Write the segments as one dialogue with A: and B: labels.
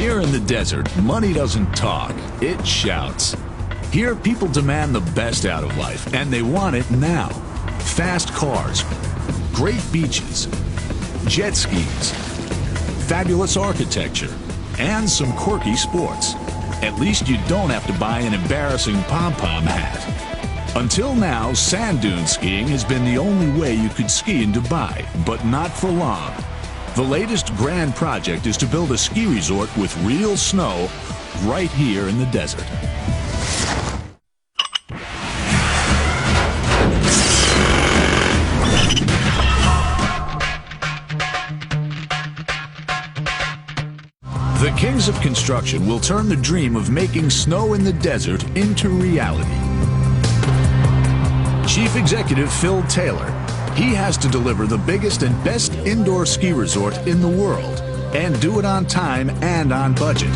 A: Here in the desert, money doesn't talk, it shouts. Here, people demand the best out of life, and they want it now. Fast cars, great beaches, jet skis, fabulous architecture, and some quirky sports. At least you don't have to buy an embarrassing pom-pom hat. Until now, sand dune skiing has been the only way you could ski in Dubai, but not for long. The latest grand project is to build a ski resort with real snow right here in the desert. The kings of construction will turn the dream of making snow in the desert into reality. Chief Executive Phil Taylor, he has to deliver the biggest and best indoor ski resort in the world and do it on time and on budget.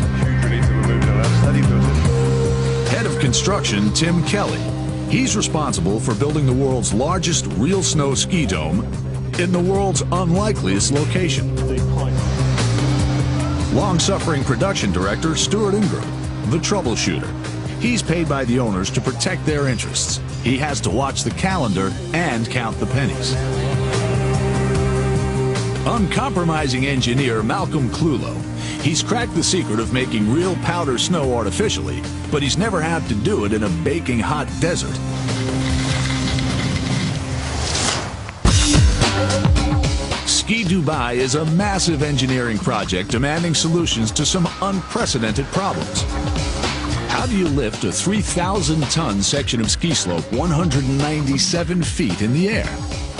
A: Head of construction, Tim Kelly, he's responsible for building the world's largest real snow ski dome in the world's unlikeliest location. Long-suffering production director Stuart Ingram, the troubleshooter. He's paid by the owners to protect their interests. He has to watch the calendar and count the pennies. Uncompromising engineer Malcolm Clulow. He's cracked the secret of making real powder snow artificially, but he's never had to do it in a baking hot desert. Ski Dubai is a massive engineering project demanding solutions to some unprecedented problems. How do you lift a 3,000-ton section of ski slope 197 feet in the air?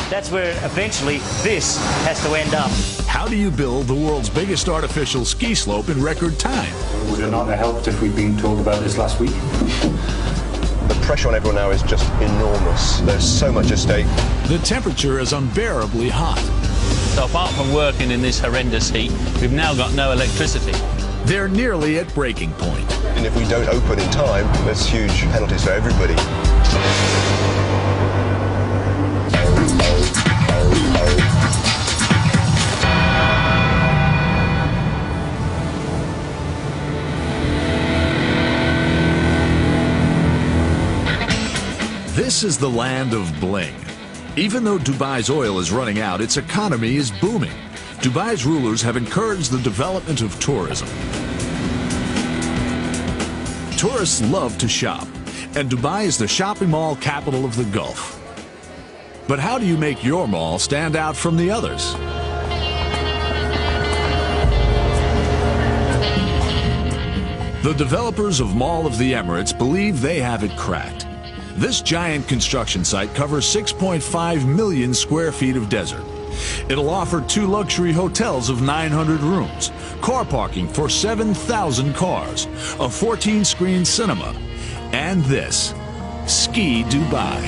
B: That's where eventually this has to end up.
A: How do you build the world's biggest artificial ski slope in record time?
C: Would it not have helped if we'd been told about this last week?
D: The pressure on everyone now is just enormous. There's so much at stake.
A: The temperature is unbearably hot.
E: So apart from working in this horrendous heat, we've now got no electricity.
A: They're nearly at breaking point.
D: And if we don't open in time, there's huge penalties for everybody.
A: This is the land of bling. Even though Dubai's oil is running out, its economy is booming. Dubai's rulers have encouraged the development of tourism. Tourists love to shop, and Dubai is the shopping mall capital of the Gulf. But how do you make your mall stand out from the others? The developers of Mall of the Emirates believe they have it cracked. This giant construction site covers 6.5 million square feet of desert. It'll offer 2 luxury hotels of 900 rooms, car parking for 7,000 cars, a 14-screen cinema, and this, Ski Dubai.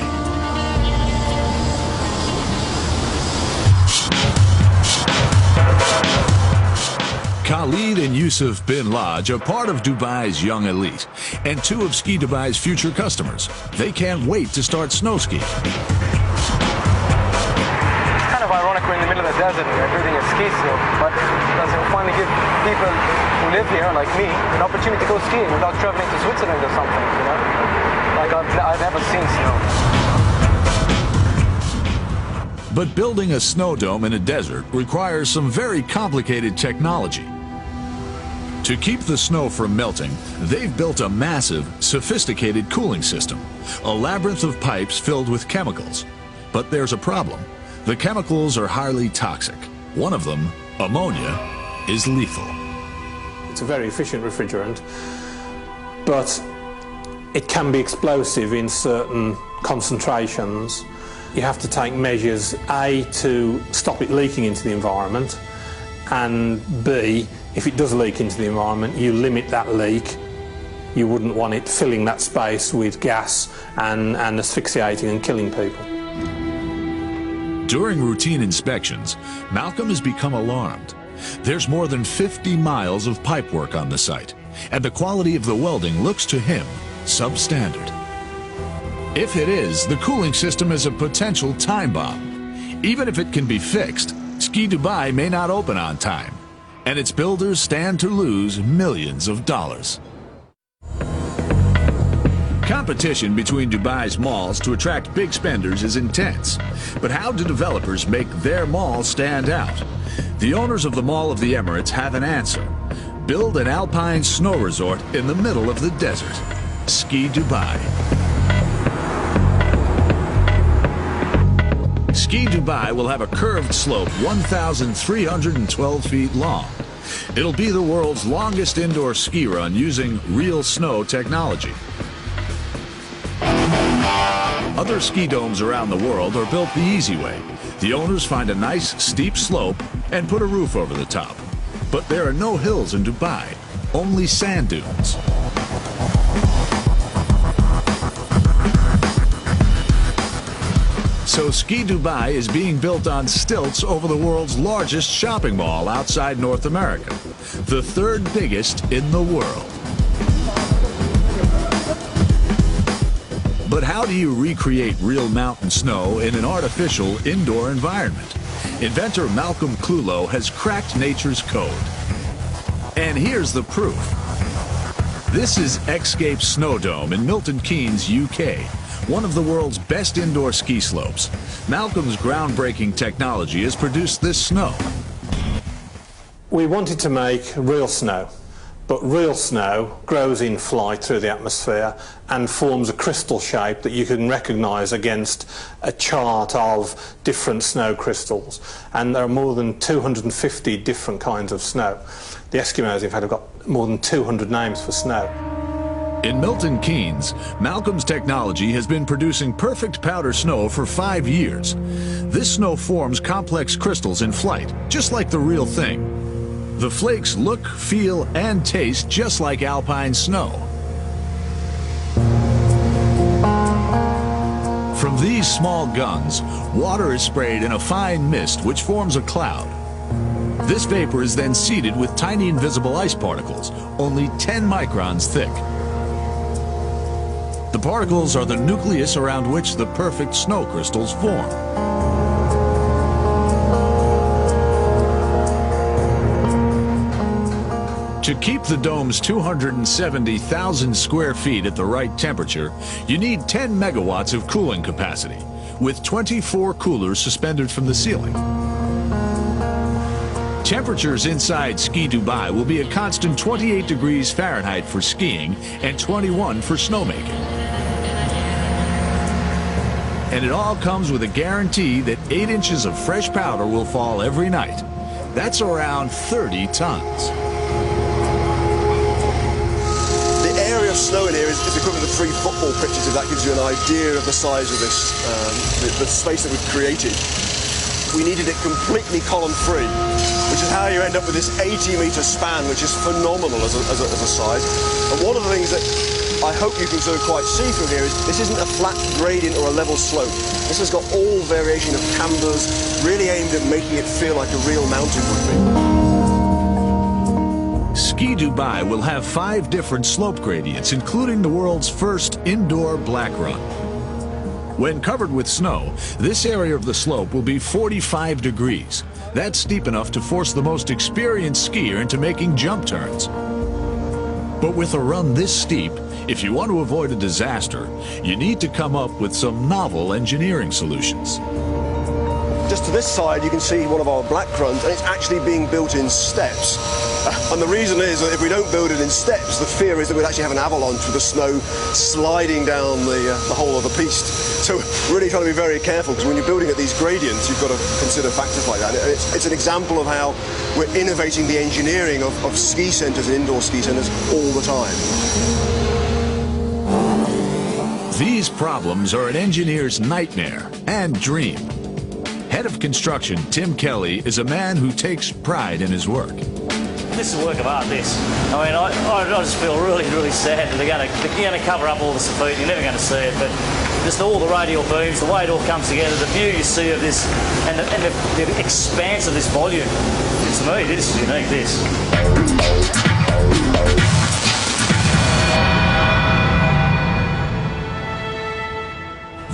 A: Khalid and Yusuf bin Lodge are part of Dubai's young elite and 2 of Ski Dubai's future customers. They can't wait to start snow skiing.
F: It's kind of ironic we're in the middle of the desert and we're building a ski slope, but it'll finally give people who live here, like me, an opportunity to go skiing without traveling to Switzerland or something, you know? Like I've never seen snow.
A: But building a snow dome in a desert requires some very complicated technology. To keep the snow from melting, they've built a massive, sophisticated cooling system, a labyrinth of pipes filled with chemicals. But there's a problem. The chemicals are highly toxic. One of them, ammonia, is lethal.
C: It's a very efficient refrigerant, but it can be explosive in certain concentrations. You have to take measures, A, to stop it leaking into the environment, and B, if it does leak into the environment, you limit that leak. You wouldn't want it filling that space with gas and asphyxiating and killing people.
A: During routine inspections, Malcolm has become alarmed. There's more than 50 miles of pipework on the site, and the quality of the welding looks to him substandard. If it is, the cooling system is a potential time bomb. Even if it can be fixed, Ski Dubai may not open on time. and its builders stand to lose millions of dollars. Competition between Dubai's malls to attract big spenders is intense. But how do developers make their mall stand out? The owners of the Mall of the Emirates have an answer. Build an alpine snow resort in the middle of the desert. Ski Dubai. Ski Dubai will have a curved slope 1,312 feet long. It'll be the world's longest indoor ski run using real snow technology. Other ski domes around the world are built the easy way. The owners find a nice steep slope and put a roof over the top. But there are no hills in Dubai, only sand dunes. So Ski Dubai is being built on stilts over the world's largest shopping mall outside North America, the third biggest in the world. But how do you recreate real mountain snow in an artificial indoor environment? Inventor Malcolm Clulow has cracked nature's code. And here's the proof. This is Xscape Snow Dome in Milton Keynes, UK, one of the world's best indoor ski slopes. Malcolm's groundbreaking technology has produced this snow.
C: We wanted to make real snow, but real snow grows in flight through the atmosphere and forms a crystal shape that you can recognise against a chart of different snow crystals. And there are more than 250 different kinds of snow. The Eskimos, in fact, have got more than 200 names for snow.
A: In Milton Keynes, Malcolm's technology has been producing perfect powder snow for 5 years. This snow forms complex crystals in flight, just like the real thing. The flakes look, feel, and taste just like alpine snow. From these small guns, water is sprayed in a fine mist which forms a cloud. This vapor is then seeded with tiny invisible ice particles, only 10 microns thick. The particles are the nucleus around which the perfect snow crystals form. To keep the dome's 270,000 square feet at the right temperature, you need 10 megawatts of cooling capacity, with 24 coolers suspended from the ceiling. Temperatures inside Ski Dubai will be a constant 28 degrees Fahrenheit for skiing and 21 for snowmaking. And it all comes with a guarantee that 8 inches of fresh powder will fall every night. That's around 30 tons.
D: The area of snow in here is equivalent to 3 football pitches, if that gives you an idea of the size of this, the space that we've created. We needed it completely column-free, which is how you end up with this 80-metre span, which is phenomenal as a size. And one of the things that I hope you can sort of quite see from here is this isn't a flat gradient or a level slope. This has got all variation of cambers, really aimed at making it feel like a real mountain would be.
A: Ski Dubai will have 5 different slope gradients, including the world's first indoor black run. When covered with snow, this area of the slope will be 45 degrees. That's steep enough to force the most experienced skier into making jump turns. But with a run this steep, if you want to avoid a disaster, you need to come up with some novel engineering solutions.
D: Just to this side, you can see one of our black runs, and it's actually being built in steps. And the reason is that if we don't build it in steps, the fear is that we'd actually have an avalanche with the snow sliding down the whole of the piste. So really trying to be very careful, because when you're building at these gradients, you've got to consider factors like that. It's an example of how we're innovating the engineering of ski centres and indoor ski centres all the time.
A: These problems are an engineer's nightmare and dream. Head of construction Tim Kelly is a man who takes pride in his work.
B: This is a work of art, this. I mean, I just feel really, really sad that they're going to cover up all the Safut. You're never going to see it, but just all the radial booms, the way it all comes together, the view you see of this, and the expanse of this volume. To me, this is unique, this.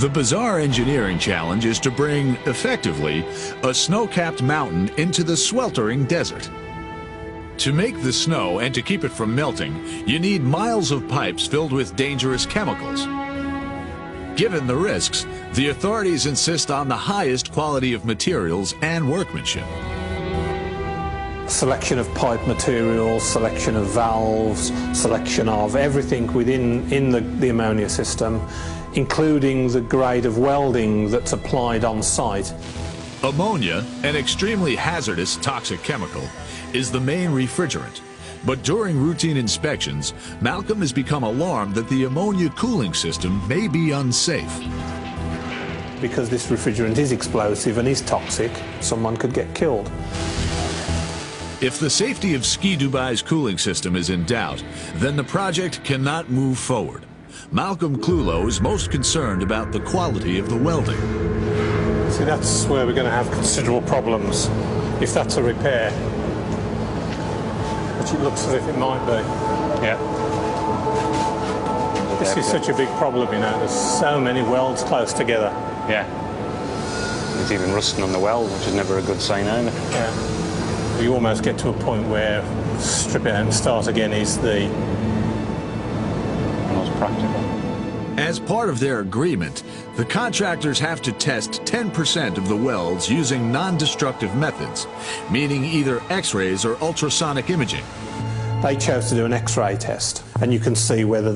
A: The bizarre engineering challenge is to bring, effectively, a snow-capped mountain into the sweltering desert. To make the snow and to keep it from melting, you need miles of pipes filled with dangerous chemicals. Given the risks, the authorities insist on the highest quality of materials and workmanship.
C: Selection of pipe materials, selection of valves, selection of everything within the ammonia system, including the grade of welding that's applied on site.
A: Ammonia, an extremely hazardous toxic chemical, is the main refrigerant. But during routine inspections, Malcolm has become alarmed that the ammonia cooling system may be unsafe.
C: Because this refrigerant is explosive and is toxic, someone could get killed.
A: If the safety of Ski Dubai's cooling system is in doubt, then the project cannot move forward. Malcolm Clulow is most concerned about the quality of the welding.
C: See, that's where we're going to have considerable problems, if that's a repair, which it looks as if it might be.
G: Yeah.
C: This is such a big problem, you know, there's so many welds close together.
G: Yeah. It's even rusting on the weld, which is never a good sign either.
C: Yeah. You almost get to a point where strip it out and start again is the
G: most practical.
A: As part of their agreement, the contractors have to test 10% of the welds using non-destructive methods, meaning either X-rays or ultrasonic imaging.
C: They chose to do an X-ray test, and you can see whether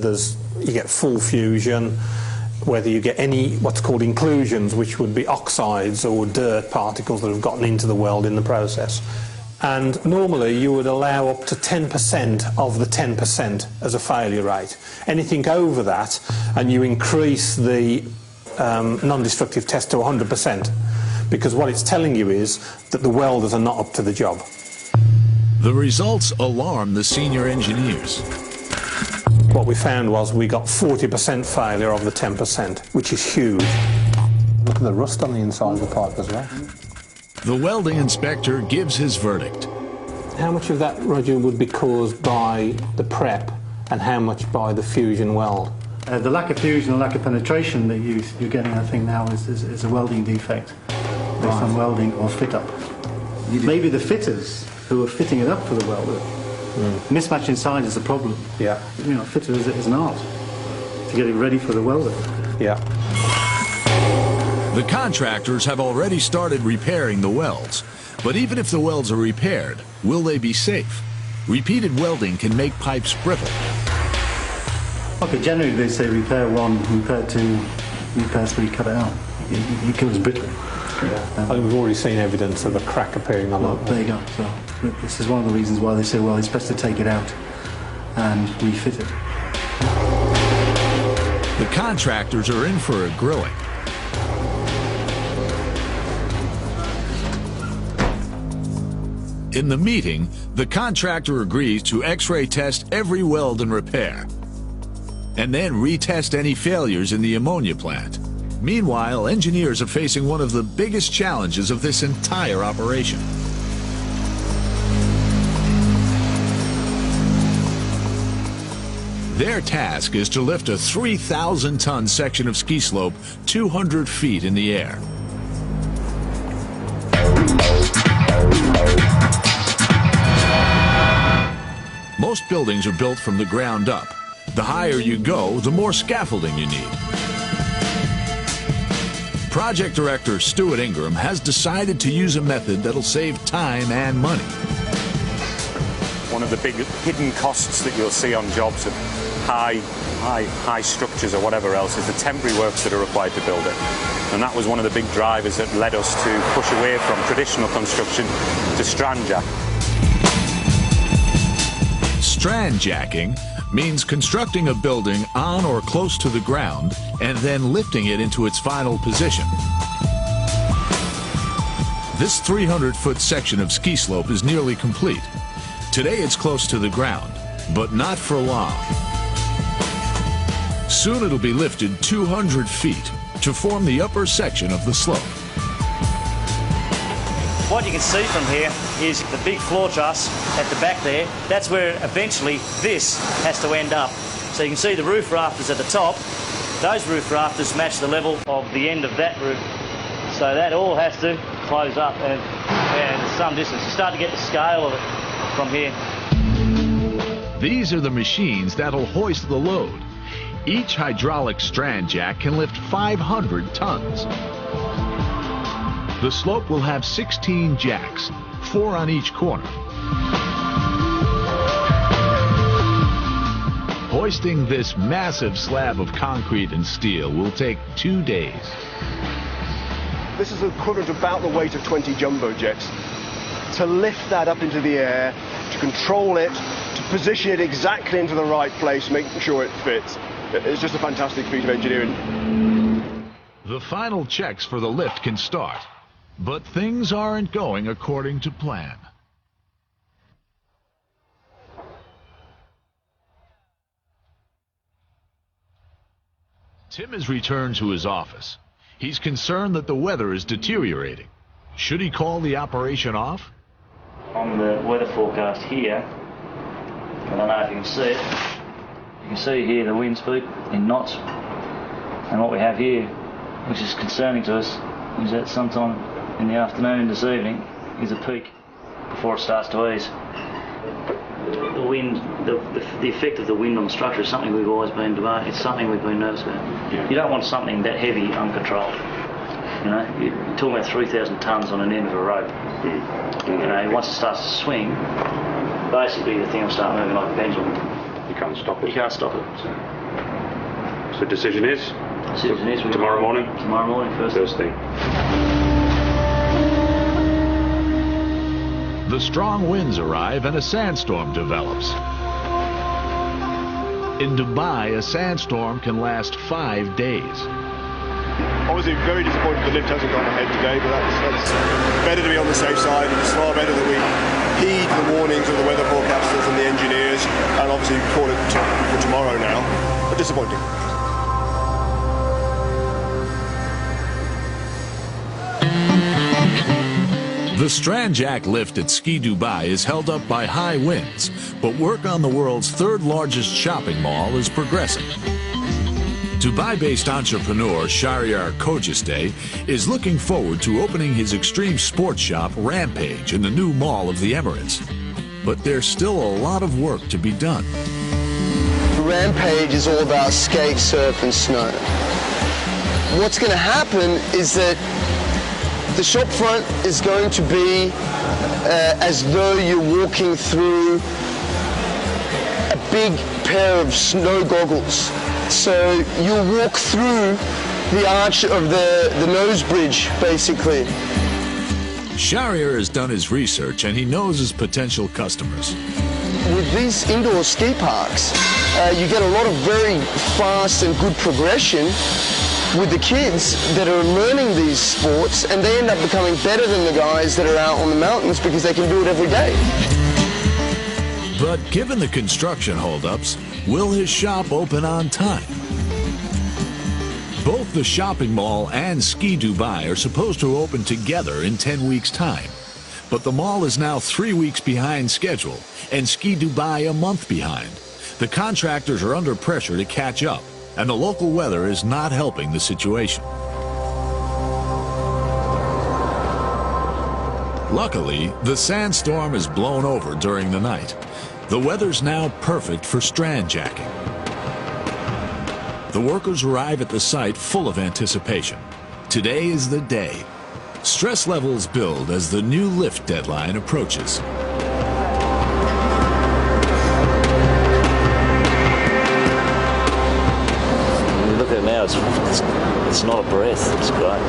C: you get full fusion, whether you get any what's called inclusions, which would be oxides or dirt particles that have gotten into the weld in the process. And normally you would allow up to 10% of the 10% as a failure rate. Anything over that, and you increase the non-destructive test to 100%, because what it's telling you is that the welders are not up to the job.
A: The results alarm the senior engineers.
C: What we found was we got 40% failure of the 10%, which is huge. Look at the rust on the inside of the pipe as well.
A: The welding inspector gives his verdict.
C: How much of that, Roger, would be caused by the prep and how much by the fusion weld?
H: The lack of fusion and lack of penetration that you're getting, I think, now is a welding defect based on welding or fit-up. Maybe the fitters who are fitting it up for the welder. Mismatch in size is a problem.
C: Yeah.
H: You know, fitter is an art to get it ready for the welder.
C: Yeah.
A: The contractors have already started repairing the welds. But even if the welds are repaired, will they be safe? Repeated welding can make pipes brittle.
H: Okay, generally they say repair 1, repair 2, repair 3, cut it out. It goes brittle.
C: Yeah. We've already seen evidence of a crack appearing on it.
H: There you go. So this is one of the reasons why they say, well, it's best to take it out and refit it.
A: The contractors are in for a grilling. In the meeting, the contractor agrees to X-ray test every weld and repair, and then retest any failures in the ammonia plant. Meanwhile, engineers are facing one of the biggest challenges of this entire operation. Their task is to lift a 3,000-ton section of ski slope 200 feet in the air. Most buildings are built from the ground up. The higher you go, the more scaffolding you need. Project director Stuart Ingram has decided to use a method that'll save time and money.
G: One of the big hidden costs that you'll see on jobs of high structures or whatever else is the temporary works that are required to build it. And that was one of the big drivers that led us to push away from traditional construction to strand jack.
A: Strand jacking means constructing a building on or close to the ground and then lifting it into its final position. This 300-foot section of ski slope is nearly complete. Today it's close to the ground, but not for long. Soon it'll be lifted 200 feet to form the upper section of the slope.
B: What you can see from here is the big floor truss at the back there. That's where eventually this has to end up. So you can see the roof rafters at the top. Those roof rafters match the level of the end of that roof. So that all has to close up and some distance. You start to get the scale of it. from here.
A: These are the machines that'll hoist the load. Each hydraulic strand jack can lift 500 tons. The slope will have 16 jacks, 4 on each corner. Hoisting this massive slab of concrete and steel will take 2 days.
D: This is equivalent to about the weight of 20 jumbo jets. To lift that up into the air, to control it, to position it exactly into the right place, making sure it fits. It's just a fantastic feat of engineering.
A: The final checks for the lift can start, but things aren't going according to plan. Tim has returned to his office. He's concerned that the weather is deteriorating. Should he call the operation off?
B: On the weather forecast here, I don't know if you can see it. You can see here the wind speed in knots. And what we have here, which is concerning to us, is that sometime in the afternoon this evening is a peak before it starts to ease. The wind, the effect of the wind on the structure is something we've always been debating. It's something we've been nervous about. Yeah. You don't want something that heavy uncontrolled. You know, you're talking about 3,000 tonnes on an end of a rope. You know, once it starts to swing, basically the thing will start moving like a pendulum.
I: You can't stop it.
B: You can't stop it.
I: So decision is?
B: Decision is
I: tomorrow morning?
B: Tomorrow morning, first
I: thing.
A: The strong winds arrive and a sandstorm develops. In Dubai, a sandstorm can last 5 days.
D: Obviously very disappointed the lift hasn't gone ahead today, but that's better to be on the safe side, and it's far better that we heed the warnings of the weather forecasters and the engineers, and obviously call it for tomorrow now. But disappointing.
A: The Strand Jack lift at Ski Dubai is held up by high winds, but work on the world's third largest shopping mall is progressing. Dubai-based entrepreneur Shahryar Khojesteh is looking forward to opening his extreme sports shop Rampage in the new mall of the Emirates. But there's still a lot of work to be done.
J: Rampage is all about skate, surf and snow. What's going to happen is that the shop front is going to be as though you're walking through a big pair of snow goggles. So you'll walk through the arch of the nose bridge, basically.
A: Shahryar has done his research and he knows his potential customers.
J: With these indoor ski parks, you get a lot of very fast and good progression with the kids that are learning these sports, and they end up becoming better than the guys that are out on the mountains because they can do it every day.
A: But given the construction holdups, will his shop open on time? Both the shopping mall and Ski Dubai are supposed to open together in 10 weeks' time. But the mall is now 3 weeks behind schedule, and Ski Dubai a month behind. The contractors are under pressure to catch up, and the local weather is not helping the situation. Luckily, the sandstorm is blown over during the night. The weather's now perfect for strand jacking. The workers arrive at the site full of anticipation. Today is the day. Stress levels build as the new lift deadline approaches.
B: When you look at it now, it's not a breath. It's great.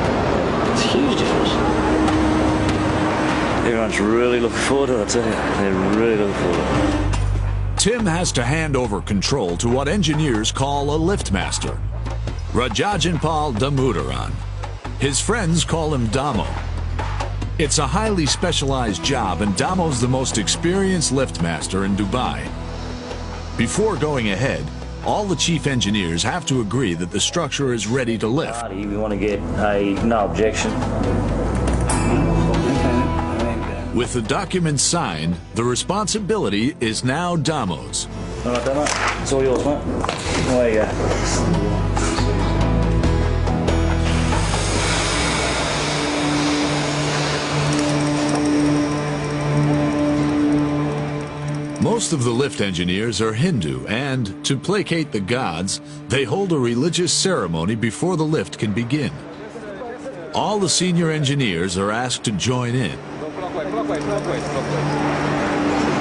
B: It's a huge difference. Everyone's really looking forward to it, I tell you. They're really looking forward to it.
A: Tim has to hand over control to what engineers call a lift master, Rajajanpal Damodaran. His friends call him Damo. It's a highly specialized job, and Damo's the most experienced lift master in Dubai. Before going ahead, all the chief engineers have to agree that the structure is ready to lift.
B: We want to get a no objection.
A: With the documents signed, the responsibility is now Damo's.
B: All right, Damo, it's all yours, mate. Away you go.
A: Most of the lift engineers are Hindu, and to placate the gods, they hold a religious ceremony before the lift can begin. All the senior engineers are asked to join in.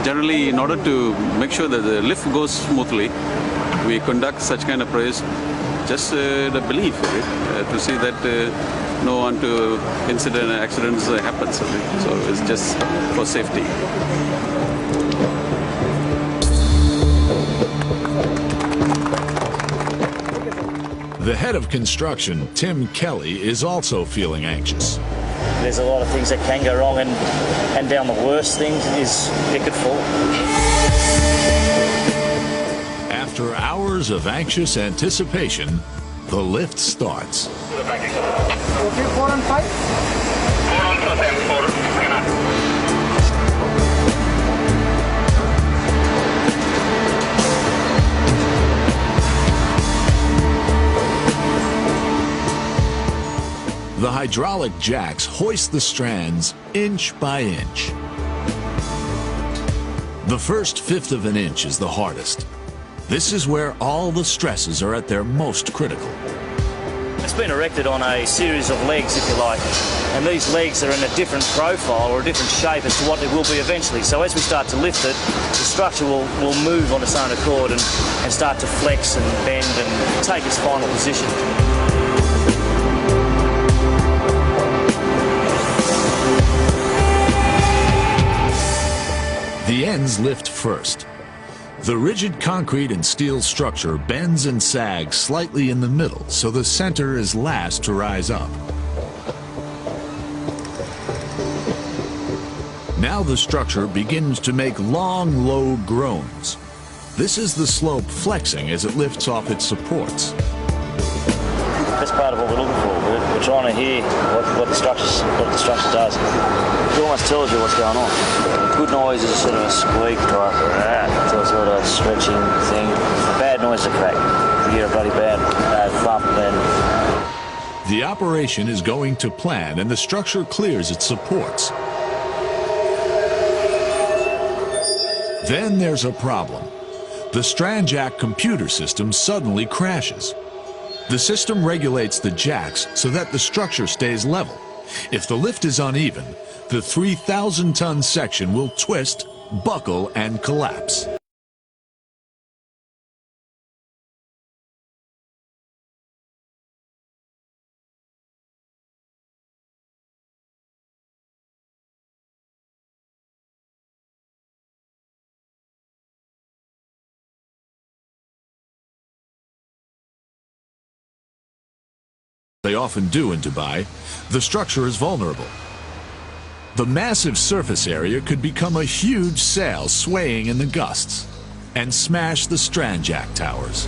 I: Generally, in order to make sure that the lift goes smoothly, we conduct such kind of prayers, just the belief of it, to see that no incident accidents happens. So it's just for safety.
A: The head of construction, Tim Kelly, is also feeling anxious.
B: There's a lot of things that can go wrong, and down the worst things is it could fall.
A: After hours of anxious anticipation, the lift starts.
F: Okay, 4 and 5? 4 on plus and 4.
A: The hydraulic jacks hoist the strands inch by inch. The first fifth of an inch is the hardest. This is where all the stresses are at their most critical.
B: It's been erected on a series of legs, if you like, and these legs are in a different profile or a different shape as to what it will be eventually. So as we start to lift it, the structure will move on its own accord and start to flex and bend and take its final position.
A: The ends lift first. The rigid concrete and steel structure bends and sags slightly in the middle, so the center is last to rise up. Now the structure begins to make long, low groans. This is the slope flexing as it lifts off its supports.
B: That's part of what we're looking for. We're trying to hear what the structure does. It almost tells you what's going on. Good noise is a sort of a squeak type, so sort of stretching thing. Bad noise is a crack. You hear a bloody bad thump, then.
A: The operation is going to plan, and the structure clears its supports. Then there's a problem. The Strandjack computer system suddenly crashes. The system regulates the jacks so that the structure stays level. If the lift is uneven, the 3,000-ton section will twist, buckle, and collapse. They often do in Dubai, the structure is vulnerable. The massive surface area could become a huge sail swaying in the gusts and smash the Strandjack towers.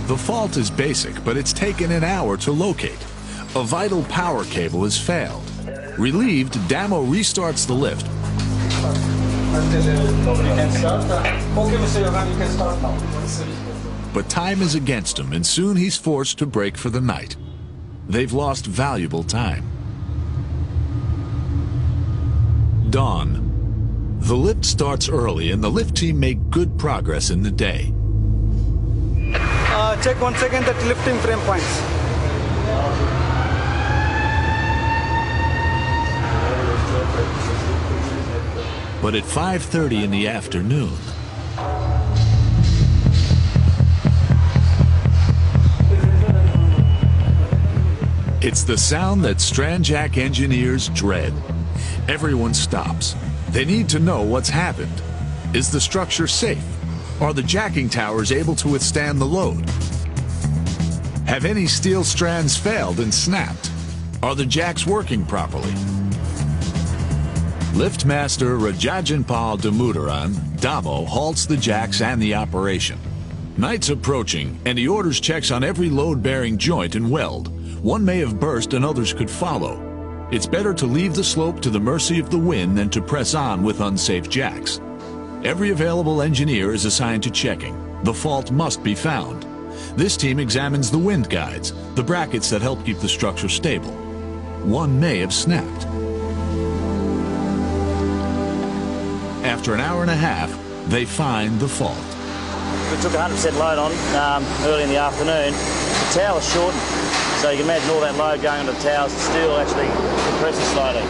A: The fault is basic, but it's taken an hour to locate. A vital power cable has failed. Relieved, Damo restarts the lift. But time is against him, and soon he's forced to break for the night. They've lost valuable time. Dawn. The lift starts early, and the lift team make good progress in the day.
F: Check 1 second that lifting frame points.
A: But at 5:30 in the afternoon, it's the sound that Strandjack engineers dread. Everyone stops. They need to know what's happened. Is the structure safe? Are the jacking towers able to withstand the load? Have any steel strands failed and snapped? Are the jacks working properly? Liftmaster Rajajanpal Damodaran, Damo, halts the jacks and the operation. Night's approaching, and he orders checks on every load-bearing joint and weld. One may have burst and others could follow. It's better to leave the slope to the mercy of the wind than to press on with unsafe jacks. Every available engineer is assigned to checking. The fault must be found. This team examines the wind guides, the brackets that help keep the structure stable. One may have snapped. After an hour and a half, they find the fault.
B: We took 100% load on early in the afternoon. The tower's shortened, so you can imagine all that load going onto the towers and steel actually compresses slowly.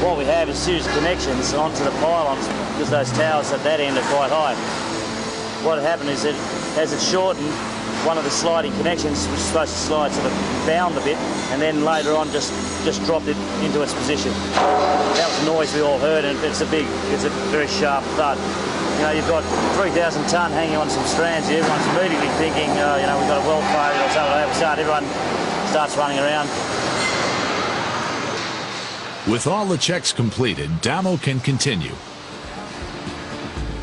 B: What we have is series connections onto the pylons because those towers at that end are quite high. What had happened is that as it shortened, one of the sliding connections was supposed to slide sort of bound a bit, and then later on just dropped it into its position. That was the noise we all heard, and it's a very sharp thud. You know, you've got 3,000 tonne hanging on some strands here. Everyone's immediately thinking, you know, we've got a weld failure or something like that. Everyone starts running around.
A: With all the checks completed, Damo can continue.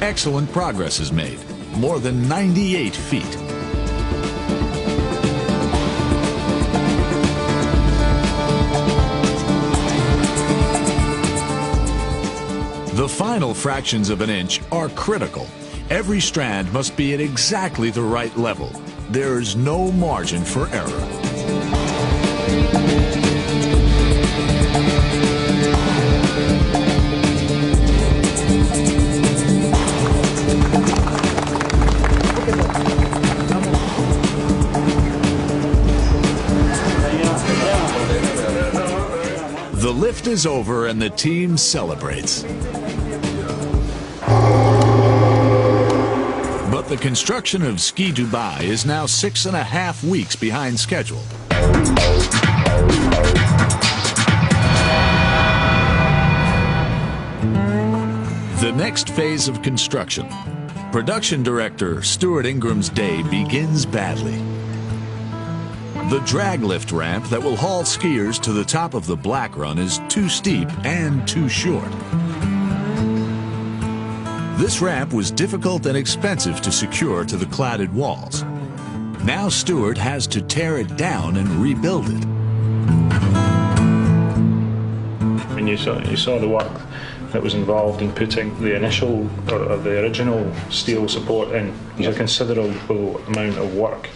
A: Excellent progress is made, more than 98 feet. The final fractions of an inch are critical. Every strand must be at exactly the right level. There is no margin for error. The lift is over and the team celebrates. But the construction of Ski Dubai is now 6.5 weeks behind schedule. The next phase of construction. Production director Stuart Ingram's day begins badly. The drag lift ramp that will haul skiers to the top of the Black Run is too steep and too short. This ramp was difficult and expensive to secure to the cladded walls. Now Stuart has to tear it down and rebuild it.
K: And you saw the work that was involved in putting the initial or the original steel support in. There's a considerable amount of work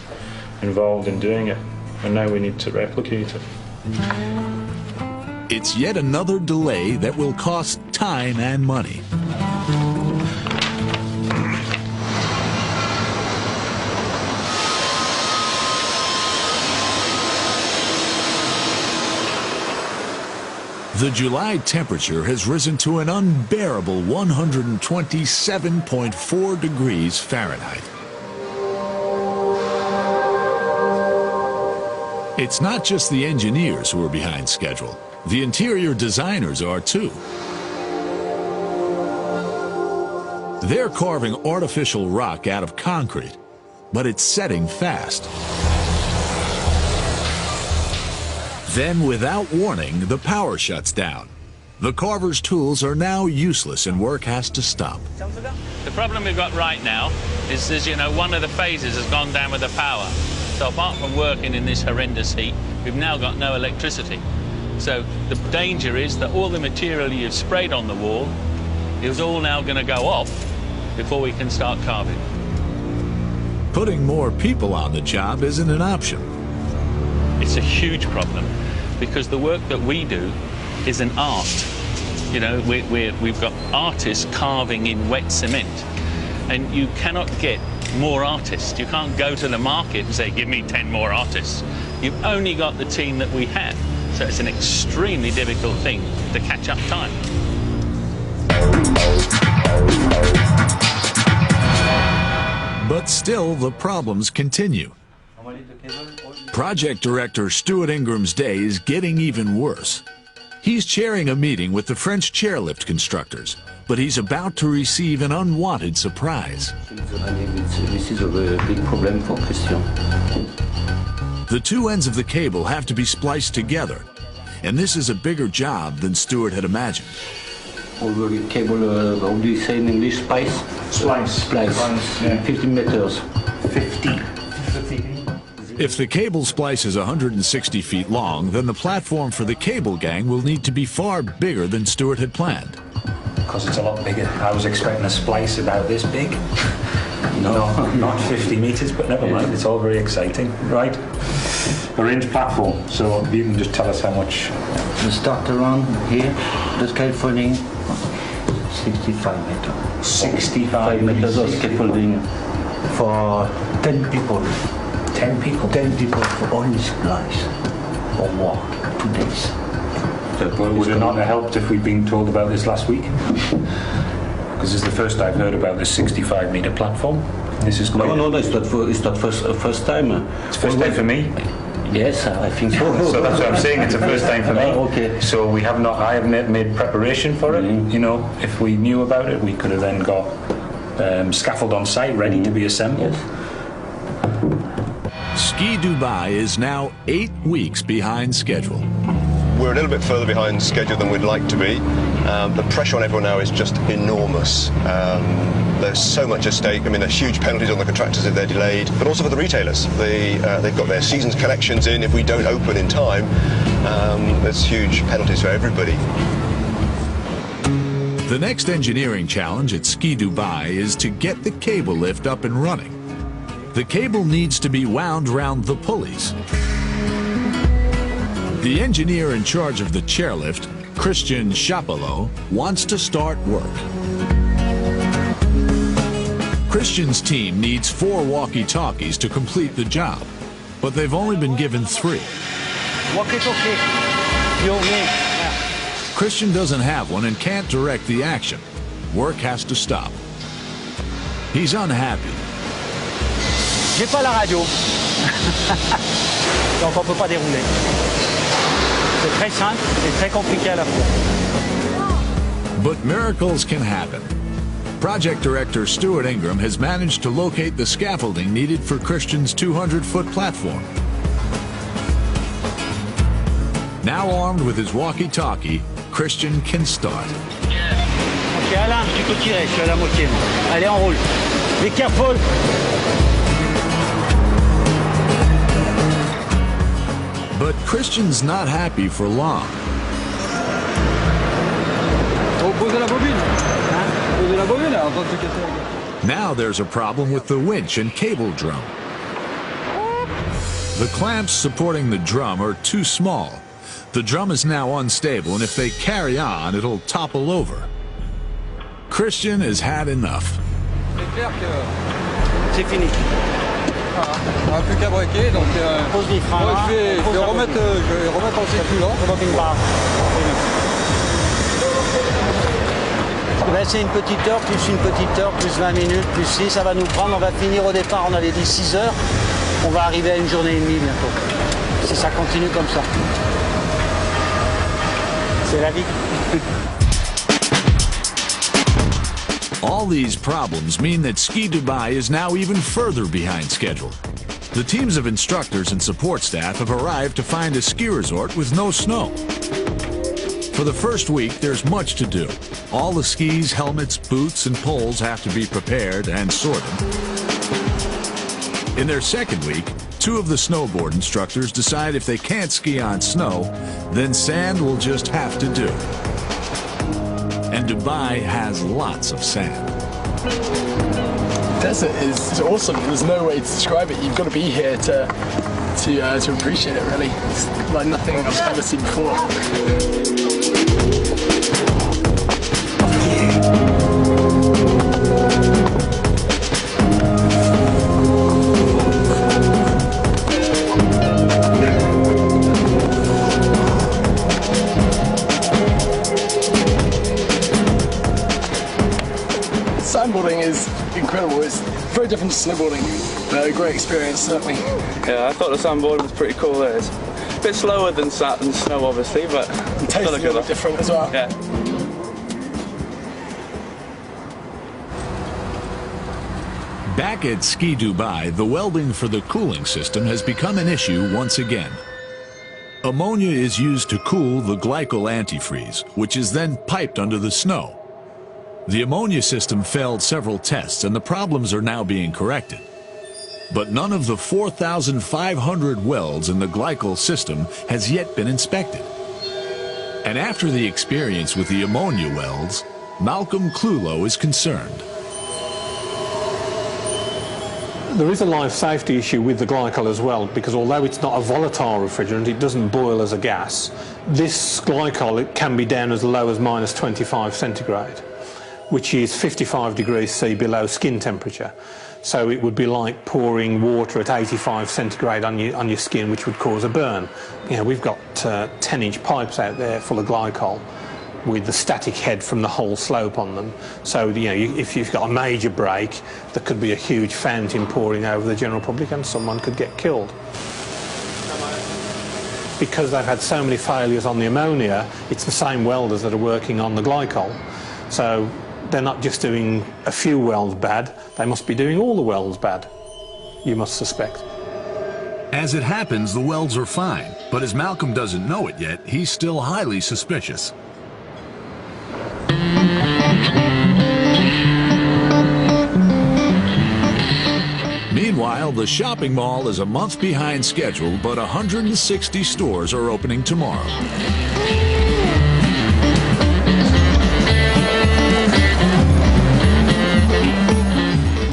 K: involved in doing it, and now we need to replicate it.
A: It's yet another delay that will cost time and money. The July temperature has risen to an unbearable 127.4 degrees Fahrenheit. It's not just the engineers who are behind schedule. The interior designers are too. They're carving artificial rock out of concrete, but it's setting fast. Then, without warning, the power shuts down. The carver's tools are now useless and work has to stop.
E: The problem we've got right now is, you know, one of the phases has gone down with the power. So apart from working in this horrendous heat, we've now got no electricity. So the danger is that all the material you've sprayed on the wall is all now going to go off before we can start carving.
A: Putting more people on the job isn't an option.
E: It's a huge problem because the work that we do is an art. You know, we've got artists carving in wet cement, and you cannot get more artists. You can't go to the market and say, give me 10 more artists. You've only got the team that we have. So it's an extremely difficult thing to catch up time.
A: But still, the problems continue. Project director Stuart Ingram's day is getting even worse. He's chairing a meeting with the French chairlift constructors, but he's about to receive an unwanted surprise.
L: This is a big problem for Christian.
A: The two ends of the cable have to be spliced together, and this is a bigger job than Stuart had imagined.
L: All the cable, how do you say in English, splice?
K: Splice.
L: Splice. Yeah. 15 meters.
K: 50.
A: If the cable splice is 160 feet long, then the platform for the cable gang will need to be far bigger than Stuart had planned.
M: Because it's a lot bigger. I was expecting a splice about this big. No, not 50 meters, but never mind. It's all very exciting. Right. A range platform. So you can just tell us how much.
L: We start around here, the scaffolding, 65 meters.
M: 65
L: meters of scaffolding for 10 people.
M: 10 people?
L: 10 people for all supplies for work, 2 days.
M: Well, would it not have helped if we'd been told about this last week? Because this is the first I've heard about this 65-metre platform. This is quite...
L: No, it's not first time.
M: It's first time for me?
L: Yes, I think so.
M: So that's what I'm saying, it's the first time for me.
L: Okay.
M: So I haven't made preparation for it. You know, if we knew about it, we could have then got scaffold on site ready to be assembled.
L: Yes.
A: Ski Dubai is now 8 weeks behind schedule.
D: We're a little bit further behind schedule than we'd like to be. The pressure on everyone now is just enormous. There's so much at stake. I mean, there's huge penalties on the contractors if they're delayed, but also for the retailers. They've got their season's collections in. If we don't open in time, there's huge penalties for everybody.
A: The next engineering challenge at Ski Dubai is to get the cable lift up and running. The cable needs to be wound round the pulleys. The engineer in charge of the chairlift, Christian Chapelot, wants to start work. Christian's team needs 4 walkie-talkies to complete the job, but they've only been given 3.
F: Walkie-talkie.
A: Christian doesn't have one and can't direct the action. Work has to stop. He's unhappy.
F: J'ai pas la radio. Donc on peut pas dérouler. C'est très simple et très compliqué à la fois.
A: But miracles can happen. Project director Stuart Ingram has managed to locate the scaffolding needed for Christian's 200-foot platform. Now armed with his walkie-talkie, Christian can start.
F: Ok Alain, tu peux tirer, je suis à la moitié. Allez, on roule. Be careful.
A: But Christian's not happy for long. Now there's a problem with the winch and cable drum. The clamps supporting the drum are too small. The drum is now unstable, and if they carry on, it'll topple over. Christian has had enough.
F: C'est fini.
N: On n'a plus qu'à braquer, donc
F: pose les freins.
N: Moi, je vais remettre en circulant.
F: Ben, c'est une petite heure, plus 20 minutes, plus 6, ça va nous prendre. On va finir au départ, on avait dit 6 heures. On va arriver à 1 journée et demie bientôt. Si ça continue comme ça. C'est la vie.
A: All these problems mean that Ski Dubai is now even further behind schedule. The teams of instructors and support staff have arrived to find a ski resort with no snow. For the first week, there's much to do. All the skis, helmets, boots, and poles have to be prepared and sorted. In their second week, 2 of the snowboard instructors decide if they can't ski on snow, then sand will just have to do. And Dubai has lots of sand.
O: Desert is awesome. There's no way to describe it. You've got to be here to appreciate it, really. It's like nothing I've ever seen before. Sandboarding is incredible. It's very different to snowboarding. A great experience, certainly.
P: Yeah, I thought the sandboarding was pretty cool there. It's a bit slower than snow, obviously, but
O: it tastes a little different as well.
P: Yeah.
A: Back at Ski Dubai, the welding for the cooling system has become an issue once again. Ammonia is used to cool the glycol antifreeze, which is then piped under the snow. The ammonia system failed several tests, and the problems are now being corrected. But none of the 4,500 welds in the glycol system has yet been inspected. And after the experience with the ammonia welds, Malcolm Clulow is concerned.
C: There is a life safety issue with the glycol as well, because although it's not a volatile refrigerant, it doesn't boil as a gas. This glycol, it can be down as low as -25 centigrade. which is 55 degrees C below skin temperature. So it would be like pouring water at 85 centigrade on your skin, which would cause a burn. You know, we've got 10-inch pipes out there full of glycol with the static head from the whole slope on them. So, you know, if you've got a major break, there could be a huge fountain pouring over the general public and someone could get killed. Because they've had so many failures on the ammonia, it's the same welders that are working on the glycol. So they're not just doing a few welds bad, they must be doing all the welds bad, you must suspect.
A: As it happens, the welds are fine, but as Malcolm doesn't know it yet, he's still highly suspicious. Meanwhile, the shopping mall is a month behind schedule, but 160 stores are opening tomorrow.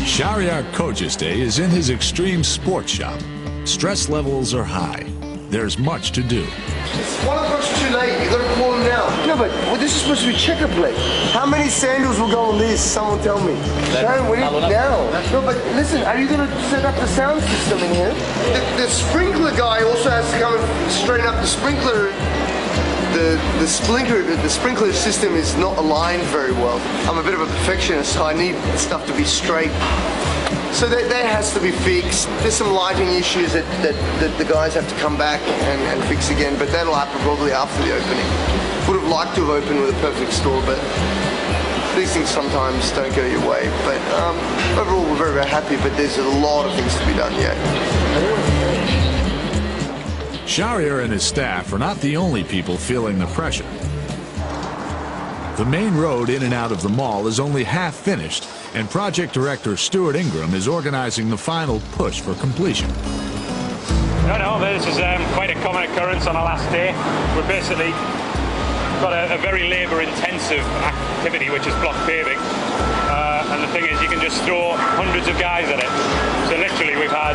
A: Shahryar Khojiste is in his extreme sports shop. Stress levels are high. There's much to do.
J: 1 o'clock's too late. You gotta call him now. No, but this is supposed to be checker plate. How many sandals will go on this? Someone tell me. Sharon, we need now. No, but listen, are you gonna set up the sound system in here? The sprinkler guy also has to come and straighten up the sprinkler. The sprinkler system is not aligned very well. I'm a bit of a perfectionist, so I need stuff to be straight. So that has to be fixed. There's some lighting issues that the guys have to come back and fix again, but that'll happen probably after the opening. Would have liked to have opened with a perfect store, but these things sometimes don't go your way. But overall, we're very, very happy, but there's a lot of things to be done yet.
A: Shahryar and his staff are not the only people feeling the pressure. The main road in and out of the mall is only half finished, and project director Stuart Ingram is organizing the final push for completion.
Q: No, this is quite a common occurrence on our last day. We've basically got a very labour-intensive activity, which is block paving. And the thing is, you can just throw hundreds of guys at it. So literally, we've had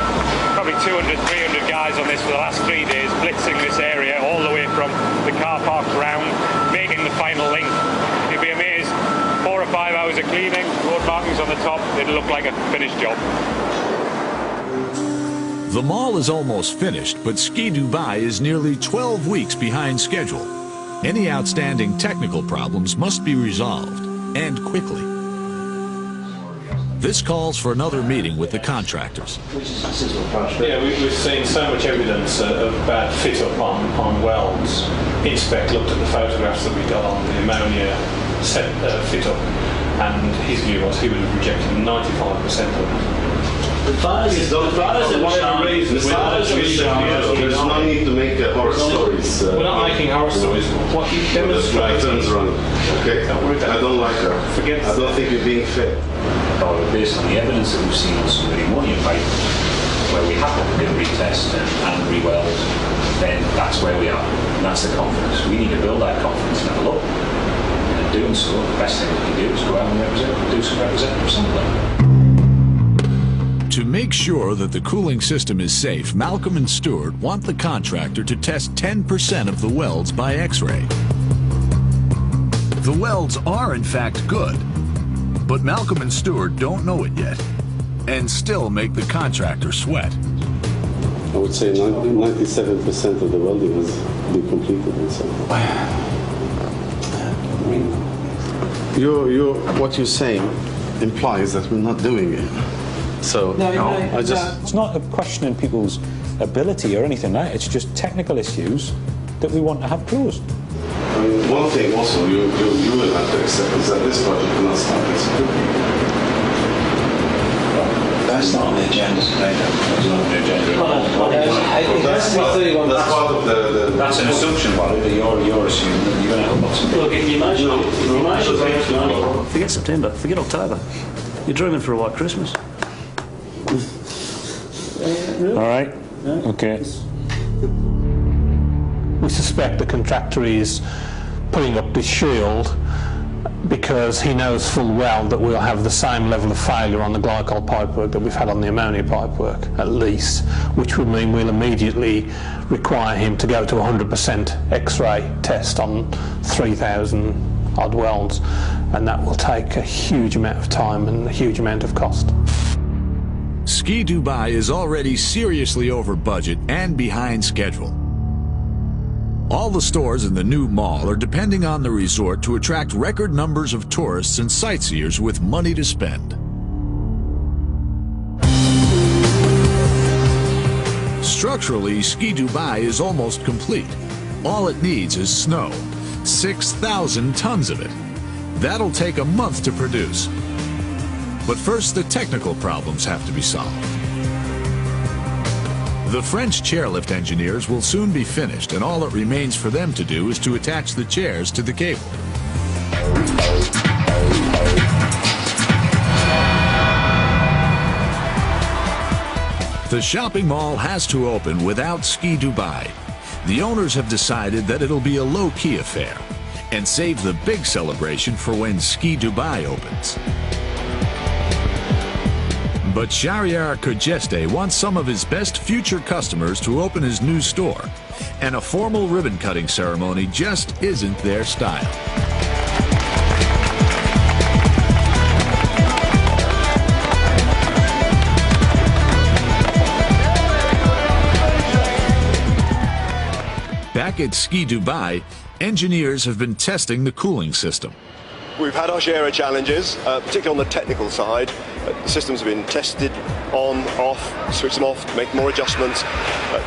Q: probably 200, 300 guys on this for the last 3 days, blitzing this area all the way from the car park round, making the final link. You'd be amazed, 4 or 5 hours of cleaning, road markings on the top, it'll look like a finished job.
A: The mall is almost finished, but Ski Dubai is nearly 12 weeks behind schedule. Any outstanding technical problems must be resolved, and quickly. This calls for another meeting with the contractors.
K: Yeah, we've seen so much evidence of bad fit-up on welds. Inspec looked at the photographs that we got on the ammonia fit-up, and his view was he would have rejected 95% of it.
R: The fathers, for whatever reason, there's no need to make horror stories.
K: We're not making horror stories. What you demonstrate
R: turns around. Okay, I don't like that. I don't think you're being fair.
M: Based on the evidence that we've seen on some of the ammonia pipe, where we have to do a retest and re-weld, then that's where we are. And that's the confidence. We need to build that confidence and have a look. And in doing so, the best thing we can do is go out and do some representative sampling.
A: To make sure that the cooling system is safe, Malcolm and Stuart want the contractor to test 10% of the welds by X-ray. The welds are in fact good, but Malcolm and Stuart don't know it yet, and still make the contractor sweat.
R: I would say 97% of the welding has been completed. And so. I mean, what you're saying implies that we're not doing it. So
M: it's not a question in people's ability or anything like that. It's just technical issues that we want to have closed.
R: I mean, one thing also you will have to accept is that this project will not start next week.
L: That's not on the agenda today, though. That's not on the agenda.
R: That's part of the...
M: That's an assumption, Barry, that you're assuming that you're going to help us.
L: Look, if you imagine forget September, forget October. You're dreaming for a white Christmas.
K: All right. Okay.
C: We suspect the contractor is putting up this shield because he knows full well that we'll have the same level of failure on the glycol pipework that we've had on the ammonia pipework, at least, which would mean we'll immediately require him to go to 100% X-ray test on 3,000 odd welds, and that will take a huge amount of time and a huge amount of cost.
A: Ski Dubai is already seriously over budget and behind schedule. All the stores in the new mall are depending on the resort to attract record numbers of tourists and sightseers with money to spend. Structurally, Ski Dubai is almost complete. All it needs is snow, 6,000 tons of it. That'll take a month to produce. But first, the technical problems have to be solved. The French chairlift engineers will soon be finished, and all it remains for them to do is to attach the chairs to the cable. The shopping mall has to open without Ski Dubai. The owners have decided that it'll be a low-key affair and save the big celebration for when Ski Dubai opens. But Shahryar Khujeste wants some of his best future customers to open his new store, and a formal ribbon-cutting ceremony just isn't their style. Back at Ski Dubai, engineers have been testing the cooling system.
D: We've had our share of challenges, particularly on the technical side. The systems have been tested on, off, switch them off, make more adjustments.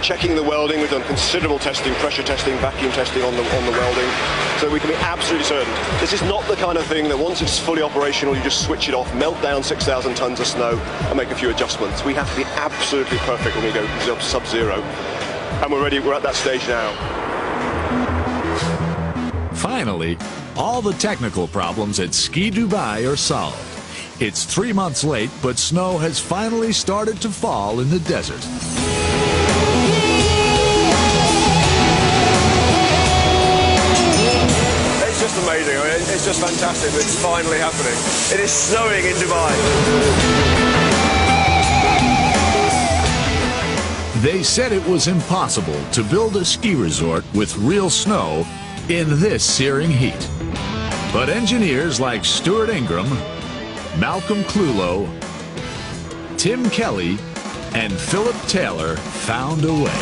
D: Checking the welding, we've done considerable testing, pressure testing, vacuum testing on the welding, so we can be absolutely certain. This is not the kind of thing that once it's fully operational, you just switch it off, melt down 6,000 tons of snow and make a few adjustments. We have to be absolutely perfect when we go sub-zero. And we're ready, we're at that stage now.
A: Finally, all the technical problems at Ski Dubai are solved. It's 3 months late, but snow has finally started to fall in the desert.
D: It's just amazing. I mean, it's just fantastic that it's finally happening. It is snowing in Dubai.
A: They said it was impossible to build a ski resort with real snow in this searing heat. But engineers like Stuart Ingram, Malcolm Clulow, Tim Kelly, and Philip Taylor found a way.